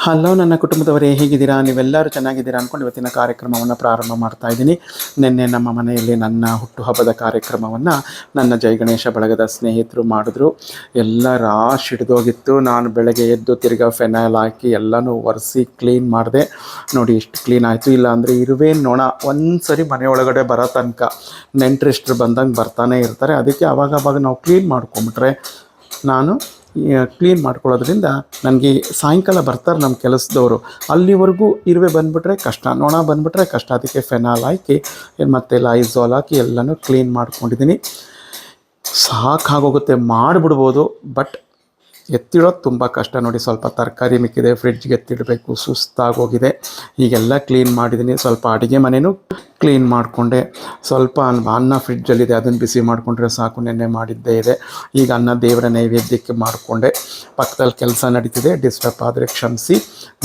Hello ನನ್ನ ಕುಟುಂಬದವರೇ, ಹೇಗಿದ್ದೀರಾ? ನೀವೆಲ್ಲರೂ ಚೆನ್ನಾಗಿದ್ದೀರಾ ಅಂದ್ಕೊಂಡು ಇವತ್ತಿನ ಕಾರ್ಯಕ್ರಮವನ್ನು ಪ್ರಾರಂಭ ಮಾಡ್ತಾ ಇದ್ದೀನಿ. ನಿನ್ನೆ ನಮ್ಮ ಮನೆಯಲ್ಲಿ ನನ್ನ ಹುಟ್ಟುಹಬ್ಬದ ಕಾರ್ಯಕ್ರಮವನ್ನು ನನ್ನ ಜೈ ಗಣೇಶ ಬಳಗದ ಸ್ನೇಹಿತರು ಮಾಡಿದ್ರು. ಎಲ್ಲ ರಾಶ್ ಹಿಡಿದೋಗಿತ್ತು. ನಾನು ಬೆಳಗ್ಗೆ ಎದ್ದು ತಿರ್ಗಾ ಫೆನೈಲ್ ಹಾಕಿ ಎಲ್ಲನೂ ಒರೆಸಿ ಕ್ಲೀನ್ ಮಾಡಿದೆ. ನೋಡಿ ಎಷ್ಟು ಕ್ಲೀನ್ ಆಯಿತು. ಇಲ್ಲಾಂದರೆ ಇರುವೆ ನೊಣ ಒಂದು ಸರಿ ಮನೆಯೊಳಗಡೆ ಬರೋ ತನಕ ನೆಂಟರಿಷ್ಟರು ಬಂದಂಗೆ ಬರ್ತಾನೆ ಇರ್ತಾರೆ. ಅದಕ್ಕೆ ಆವಾಗ ನಾವು ಕ್ಲೀನ್ ಮಾಡ್ಕೊಂಬಿಟ್ರೆ, ನಾನು ಕ್ಲೀನ್ ಮಾಡ್ಕೊಳ್ಳೋದ್ರಿಂದ ನನಗೆ ಸಾಯಂಕಾಲ ಬರ್ತಾರೆ ನಮ್ಮ ಕೆಲಸದವರು, ಅಲ್ಲಿವರೆಗೂ ಇರುವೆ ಬಂದುಬಿಟ್ರೆ ಕಷ್ಟ, ನೊಣ ಬಂದುಬಿಟ್ರೆ ಕಷ್ಟ. ಅದಕ್ಕೆ ಫೆನಾಲ್ ಹಾಕಿ ಮತ್ತು ಲೈಝಾಲ್ ಹಾಕಿ ಎಲ್ಲನೂ ಕ್ಲೀನ್ ಮಾಡ್ಕೊಂಡಿದ್ದೀನಿ. ಸಾಕಾಗೋಗುತ್ತೆ, ಮಾಡಿಬಿಡ್ಬೋದು, ಬಟ್ ಎತ್ತಿಡೋದು ತುಂಬ ಕಷ್ಟ. ನೋಡಿ, ಸ್ವಲ್ಪ ತರಕಾರಿ ಮಿಕ್ಕಿದೆ, ಫ್ರಿಡ್ಜ್ಗೆ ಎತ್ತಿಡಬೇಕು, ಸುಸ್ತಾಗೋಗಿದೆ. ಹೀಗೆಲ್ಲ ಕ್ಲೀನ್ ಮಾಡಿದ್ದೀನಿ. ಸ್ವಲ್ಪ ಅಡುಗೆ ಮನೆಯೂ ಕ್ಲೀನ್ ಮಾಡಿಕೊಂಡೆ. ಸ್ವಲ್ಪ ಅನ್ನ ಫ್ರಿಡ್ಜಲ್ಲಿದೆ, ಅದನ್ನು ಬಿಸಿ ಮಾಡಿಕೊಂಡ್ರೆ ಸಾಕು, ನೆನ್ನೆ ಮಾಡಿದ್ದೇ ಇದೆ. ಈಗ ಅನ್ನ ದೇವರ ನೈವೇದ್ಯಕ್ಕೆ ಮಾಡಿಕೊಂಡೆ. ಪಕ್ಕದಲ್ಲಿ ಕೆಲಸ ನಡೀತಿದೆ, ಡಿಸ್ಟರ್ಬ್ ಆದರೆ ಕ್ಷಮಿಸಿ.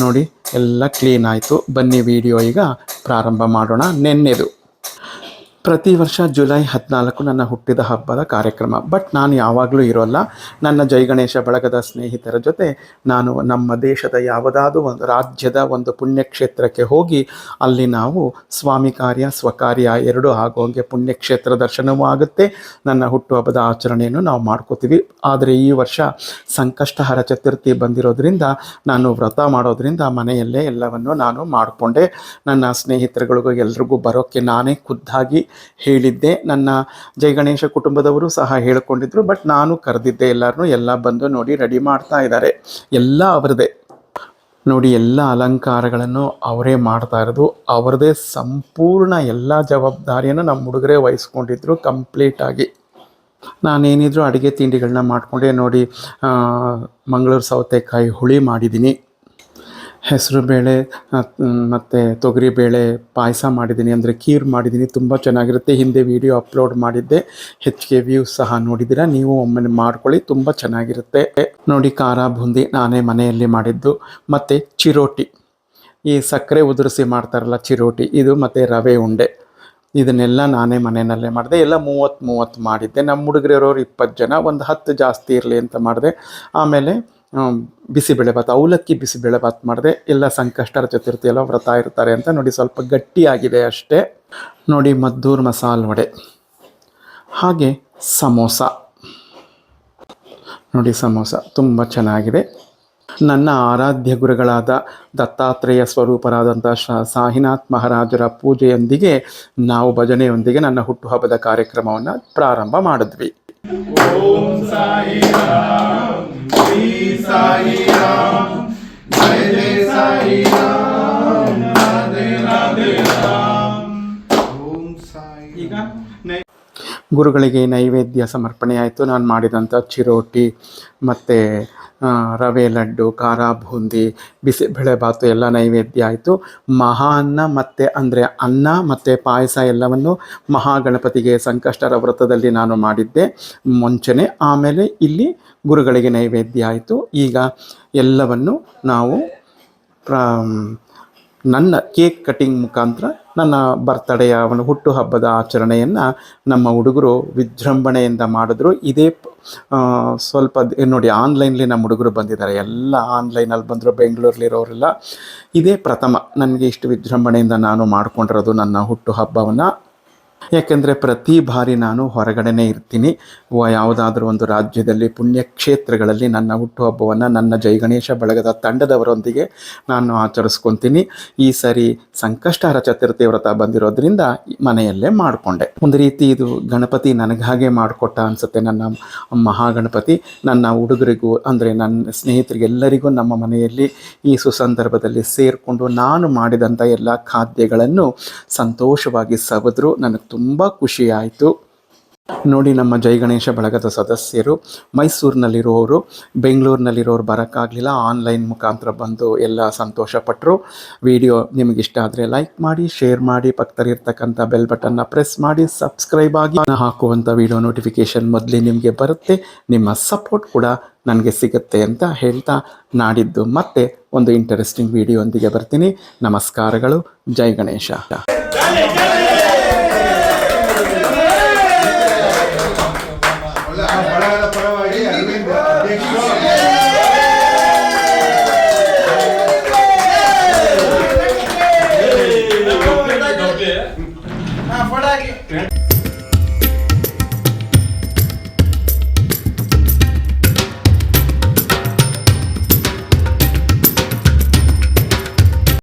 ನೋಡಿ, ಎಲ್ಲ ಕ್ಲೀನ್ ಆಯಿತು. ಬನ್ನಿ ವಿಡಿಯೋ ಈಗ ಪ್ರಾರಂಭ ಮಾಡೋಣ. ನೆನ್ನೆದು ಪ್ರತಿ ವರ್ಷ ಜುಲೈ 14 ನನ್ನ ಹುಟ್ಟಿದ ಹಬ್ಬದ ಕಾರ್ಯಕ್ರಮ. ಬಟ್ ನಾನು ಯಾವಾಗಲೂ ಇರೋಲ್ಲ. ನನ್ನ ಜೈ ಗಣೇಶ ಬಳಗದ ಸ್ನೇಹಿತರ ಜೊತೆ ನಾನು ನಮ್ಮ ದೇಶದ ಯಾವುದಾದ್ರೂ ಒಂದು ರಾಜ್ಯದ ಒಂದು ಪುಣ್ಯಕ್ಷೇತ್ರಕ್ಕೆ ಹೋಗಿ ಅಲ್ಲಿ ನಾವು ಸ್ವಾಮಿ ಕಾರ್ಯ ಸ್ವಕಾರ್ಯ ಎರಡೂ ಆಗೋಂಗೆ ಪುಣ್ಯಕ್ಷೇತ್ರ ದರ್ಶನವೂ ಆಗುತ್ತೆ, ನನ್ನ ಹುಟ್ಟುಹಬ್ಬದ ಆಚರಣೆಯನ್ನು ನಾವು ಮಾಡ್ಕೋತೀವಿ. ಆದರೆ ಈ ವರ್ಷ ಸಂಕಷ್ಟಹರ ಚತುರ್ಥಿ ಬಂದಿರೋದ್ರಿಂದ, ನಾನು ವ್ರತ ಮಾಡೋದ್ರಿಂದ ಮನೆಯಲ್ಲೇ ಎಲ್ಲವನ್ನು ನಾನು ಮಾಡಿಕೊಂಡೆ. ನನ್ನ ಸ್ನೇಹಿತರುಗಳಿಗೂ ಎಲ್ರಿಗೂ ಬರೋಕ್ಕೆ ನಾನೇ ಖುದ್ದಾಗಿ ಹೇಳಿದ್ದೆ. ನನ್ನ ಜೈ ಗಣೇಶ ಕುಟುಂಬದವರು ಸಹ ಹೇಳಿಕೊಂಡಿದ್ರು. ಬಟ್ ನಾನು ಕರೆದಿದ್ದೆ ಎಲ್ಲರನ್ನೂ. ಎಲ್ಲ ಬಂದು ನೋಡಿ ರೆಡಿ ಮಾಡ್ತಾ ಇದ್ದಾರೆ. ಎಲ್ಲ ಅವರದೇ. ನೋಡಿ, ಎಲ್ಲ ಅಲಂಕಾರಗಳನ್ನು ಅವರೇ ಮಾಡ್ತಾ ಇರೋದು. ಅವರದೇ ಸಂಪೂರ್ಣ ಎಲ್ಲ ಜವಾಬ್ದಾರಿಯನ್ನು ನಮ್ಮ ಹುಡುಗರೇ ವಹಿಸ್ಕೊಂಡಿದ್ರು ಕಂಪ್ಲೀಟಾಗಿ. ನಾನೇನಿದ್ರು ಅಡುಗೆ ತಿಂಡಿಗಳನ್ನ ಮಾಡಿಕೊಂಡೆ. ನೋಡಿ, ಮಂಗಳೂರು ಸೌತೆಕಾಯಿ ಹುಳಿ ಮಾಡಿದ್ದೀನಿ, ಹೆಸರು ಬೇಳೆ ಮತ್ತು ತೊಗರಿಬೇಳೆ ಪಾಯಸ ಮಾಡಿದ್ದೀನಿ, ಅಂದರೆ ಖೀರ್ ಮಾಡಿದ್ದೀನಿ. ತುಂಬ ಚೆನ್ನಾಗಿರುತ್ತೆ. ಹಿಂದೆ ವಿಡಿಯೋ ಅಪ್ಲೋಡ್ ಮಾಡಿದ್ದೆ, ಹೆಚ್ಚಿಗೆ ವ್ಯೂಸ್ ಸಹ ನೋಡಿದ್ದೀರಾ. ನೀವು ಒಮ್ಮೆ ಮಾಡ್ಕೊಳ್ಳಿ, ತುಂಬ ಚೆನ್ನಾಗಿರುತ್ತೆ. ನೋಡಿ, ಖಾರ ಬೂಂದಿ ನಾನೇ ಮನೆಯಲ್ಲಿ ಮಾಡಿದ್ದು, ಮತ್ತು ಚಿರೋಟಿ, ಈ ಸಕ್ಕರೆ ಉದುರಿಸಿ ಮಾಡ್ತಾರಲ್ಲ ಚಿರೋಟಿ, ಇದು ಮತ್ತು ರವೆ ಉಂಡೆ, ಇದನ್ನೆಲ್ಲ ನಾನೇ ಮನೆಯಲ್ಲೇ ಮಾಡಿದೆ. ಎಲ್ಲ 30 ಮಾಡಿದ್ದೆ. ನಮ್ಮ ಹುಡುಗರಿರೋರು 20 ಜನ, ಒಂದು 10 ಜಾಸ್ತಿ ಇರಲಿ ಅಂತ ಮಾಡಿದೆ. ಆಮೇಲೆ ಬಿಸಿಬೇಳೆಭಾತ್, ಅವಲಕ್ಕಿ ಬಿಸಿಬೇಳೆಭಾತ್ ಮಾಡಿದೆ. ಎಲ್ಲ ಸಂಕಷ್ಟರ ಚತುರ್ಥಿ ಎಲ್ಲ ವ್ರತ ಇರ್ತಾರೆ ಅಂತ. ನೋಡಿ, ಸ್ವಲ್ಪ ಗಟ್ಟಿಯಾಗಿದೆ ಅಷ್ಟೇ. ನೋಡಿ, ಮದ್ದೂರು ಮಸಾಲೆ ವಡೆ, ಹಾಗೆ ಸಮೋಸ. ನೋಡಿ, ಸಮೋಸ ತುಂಬ ಚೆನ್ನಾಗಿದೆ. ನನ್ನ ಆರಾಧ್ಯ ಗುರುಗಳಾದ ದತ್ತಾತ್ರೇಯ ಸ್ವರೂಪರಾದಂಥ ಸಾಯಿನಾಥ್ ಮಹಾರಾಜರ ಪೂಜೆಯೊಂದಿಗೆ ನಾವು ಭಜನೆಯೊಂದಿಗೆ ನನ್ನ ಹುಟ್ಟುಹಬ್ಬದ ಕಾರ್ಯಕ್ರಮವನ್ನು ಪ್ರಾರಂಭ ಮಾಡಿದ್ವಿ. ಓಂ ಸಾಯಿ ರಾಮ್, ಶ್ರೀ ಸಾಯಿ ರಾಮ್, ಜೈ ಜೈ ಸಾಯಿ ರಾಮ್, ರಾಧೆ ರಾಧೆ ರಾಮ್. ಓಂ ಸಾಯಿ. ಈಗ ಗುರುಗಳಿಗೆ ನೈವೇದ್ಯ ಸಮರ್ಪಣೆ ಆಯಿತು. ನಾನು ಮಾಡಿದಂಥ ಚಿರೋಟಿ ಮತ್ತು ರವೆ ಲಡ್ಡು, ಖಾರ ಬೂಂದಿ, ಬಿಸಿಬೇಳೆಭಾತು ಎಲ್ಲ ನೈವೇದ್ಯ ಆಯಿತು. ಮಹಾನ್ನ ಮತ್ತು ಅಂದರೆ ಅನ್ನ ಮತ್ತು ಪಾಯಸ ಎಲ್ಲವನ್ನು ಮಹಾಗಣಪತಿಗೆ ಸಂಕಷ್ಟರ ವ್ರತದಲ್ಲಿ ನಾನು ಮಾಡಿದ್ದೆ ಮುಂಚೆನೇ. ಆಮೇಲೆ ಇಲ್ಲಿ ಗುರುಗಳಿಗೆ ನೈವೇದ್ಯ ಆಯಿತು. ಈಗ ಎಲ್ಲವನ್ನು ನಾವು ನನ್ನ ಕೇಕ್ ಕಟಿಂಗ್ ಮುಖಾಂತರ ನನ್ನ ಬರ್ತಡೆಯ ಹುಟ್ಟುಹಬ್ಬದ ಆಚರಣೆಯನ್ನು ನಮ್ಮ ಹುಡುಗರು ವಿಜೃಂಭಣೆಯಿಂದ ಮಾಡಿದ್ರು. ಇದೇ ಸ್ವಲ್ಪ ನೋಡಿ, ಆನ್ಲೈನ್ಲಿ ನಮ್ಮ ಹುಡುಗರು ಬಂದಿದ್ದಾರೆ, ಎಲ್ಲ ಆನ್ಲೈನಲ್ಲಿ ಬಂದರು, ಬೆಂಗಳೂರಲ್ಲಿರೋರೆಲ್ಲ. ಇದೇ ಪ್ರಥಮ ನನಗೆ ಇಷ್ಟು ವಿಜೃಂಭಣೆಯಿಂದ ನಾನು ಮಾಡಿಕೊಂಡಿರೋದು ನನ್ನ ಹುಟ್ಟುಹಬ್ಬವನ್ನು. ಯಾಕೆಂದರೆ ಪ್ರತಿ ಬಾರಿ ನಾನು ಹೊರಗಡೆನೇ ಇರ್ತೀನಿ. ಯಾವುದಾದ್ರೂ ಒಂದು ರಾಜ್ಯದಲ್ಲಿ ಪುಣ್ಯಕ್ಷೇತ್ರಗಳಲ್ಲಿ ನನ್ನ ಹುಟ್ಟುಹಬ್ಬವನ್ನು ನನ್ನ ಜೈ ಗಣೇಶ ಬಳಗದ ತಂಡದವರೊಂದಿಗೆ ನಾನು ಆಚರಿಸ್ಕೊತೀನಿ. ಈ ಸರಿ ಸಂಕಷ್ಟಹರ ಚತುರ್ಥಿ ವ್ರತ ಬಂದಿರೋದ್ರಿಂದ ಮನೆಯಲ್ಲೇ ಮಾಡಿಕೊಂಡೆ. ಒಂದು ರೀತಿ ಇದು ಗಣಪತಿ ನನಗಾಗೆ ಮಾಡಿಕೊಟ್ಟ ಅನಿಸುತ್ತೆ. ನನ್ನ ಮಹಾಗಣಪತಿ ನನ್ನ ಹುಡುಗರಿಗೂ ಅಂದರೆ ನನ್ನ ಸ್ನೇಹಿತರಿಗೆಲ್ಲರಿಗೂ ನಮ್ಮ ಮನೆಯಲ್ಲಿ ಈ ಸುಸಂದರ್ಭದಲ್ಲಿ ಸೇರಿಕೊಂಡು ನಾನು ಮಾಡಿದಂಥ ಎಲ್ಲ ಖಾದ್ಯಗಳನ್ನು ಸಂತೋಷವಾಗಿ ಸವಿದ್ರು. ನನಗೆ ತುಂಬ ಖುಷಿ ಆಯಿತು. ನೋಡಿ, ನಮ್ಮ ಜೈ ಗಣೇಶ ಬಳಗದ ಸದಸ್ಯರು ಮೈಸೂರಿನಲ್ಲಿರೋರು, ಬೆಂಗಳೂರಿನಲ್ಲಿರೋರು ಬರೋಕ್ಕಾಗಲಿಲ್ಲ, ಆನ್ಲೈನ್ ಮುಖಾಂತರ ಬಂದು ಎಲ್ಲ ಸಂತೋಷಪಟ್ಟರು. ವಿಡಿಯೋ ನಿಮಗಿಷ್ಟ ಆದರೆ ಲೈಕ್ ಮಾಡಿ, ಶೇರ್ ಮಾಡಿ, ಪಕ್ಕದಲ್ಲಿರ್ತಕ್ಕಂಥ ಬೆಲ್ ಬಟನ್ನ ಪ್ರೆಸ್ ಮಾಡಿ, ಸಬ್ಸ್ಕ್ರೈಬ್ ಆಗಿ. ನಾನು ಹಾಕುವಂಥ ವಿಡಿಯೋ ನೋಟಿಫಿಕೇಷನ್ ಮೊದಲೇ ನಿಮಗೆ ಬರುತ್ತೆ. ನಿಮ್ಮ ಸಪೋರ್ಟ್ ಕೂಡ ನನಗೆ ಸಿಗುತ್ತೆ ಅಂತ ಹೇಳ್ತಾ, ನಾಡಿದ್ದು ಮತ್ತೆ ಒಂದು ಇಂಟರೆಸ್ಟಿಂಗ್ ವಿಡಿಯೋಂದಿಗೆ ಬರ್ತೀನಿ. ನಮಸ್ಕಾರಗಳು. ಜೈ ಗಣೇಶ. ಪರವಾಗಿ ಅರವಿಂದ ಅಧ್ಯಕ್ಷರು ಫೋಟೋ ಹಾಕಿ